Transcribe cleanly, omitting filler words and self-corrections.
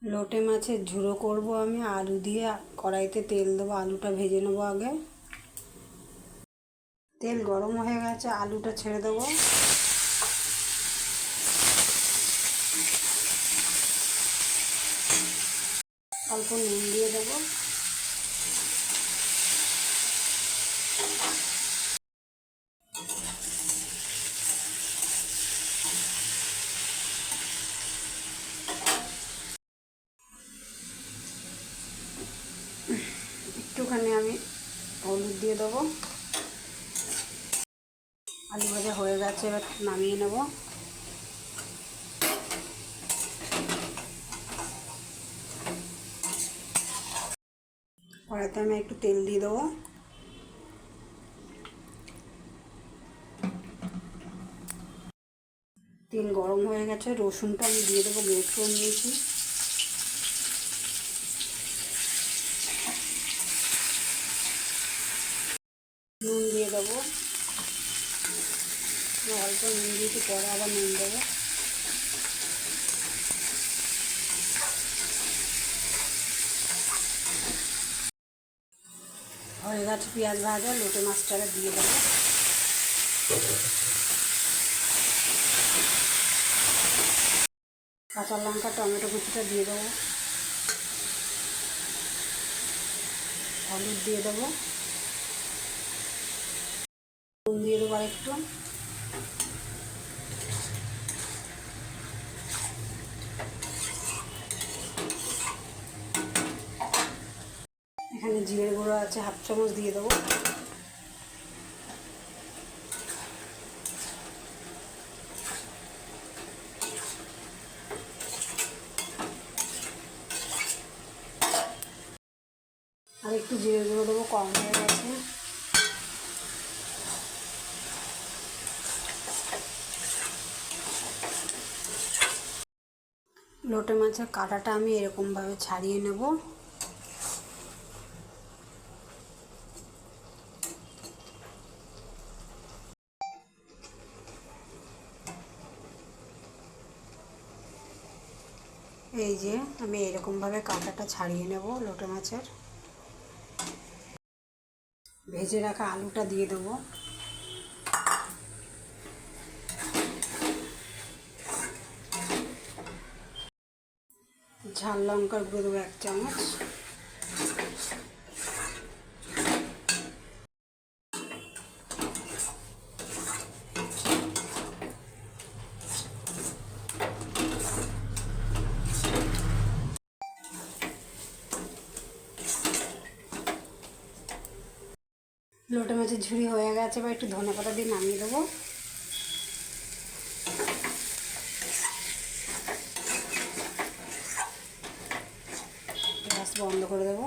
লোটে মাছের ঝুড়ো করব আমি। আলু দিয়ে কড়াইতে তেল দেবো, আলুটা ভেজে নেবো আগে। তেল গরম হয়ে গেছে, আলুটা ছেড়ে দেবো। অল্প নুন দিয়ে দেবো। একটুখানি আমি হলুদ দিয়ে দেবো। আলু ভাজা হয়ে গেছে, এবার নামিয়ে নেব। কড়াইতে আমি একটু তেল দিয়ে দেবো। তেল গরম হয়ে গেছে, রসুনটা আমি দিয়ে দেবো, গ্রেট করে নিয়েছি। নুন দিয়ে দেবো, অল্প নুন দিয়েছি, পরে আবার নুন দেবো। হয়ে গেছে পেঁয়াজ ভাজা, লোটে মাছটাকে দিয়ে দেবো। কাঁচা লঙ্কা টমেটো কুচিটা দিয়ে দেবো। হলুদ দিয়ে দেবো, নুন দিয়ে দেবো আরেকটু। এখানে জিরে গুঁড়ো আছে, 1/2 চামচ দিয়ে দেবো। আর একটু জিরে গুঁড়ো দেবো, কম হয়ে গেছে। লোটে মাছের কাঁটাটা আমি এরকমভাবে ছাড়িয়ে নেব। এই যে আমি এরকমভাবে কাঁটাটা ছাড়িয়ে নেব লোটে মাছের। ভেজে রাখা আলুটা দিয়ে দেবো। ঝাল লঙ্কার গুঁড়ো দেবো 1 চামচ। লোটে মাছের ঝুড়ি হয়ে গেছে, এবার একটু ধনেপাতা দিয়ে নামিয়ে দেবো। গ্যাস বন্ধ করে দেবো।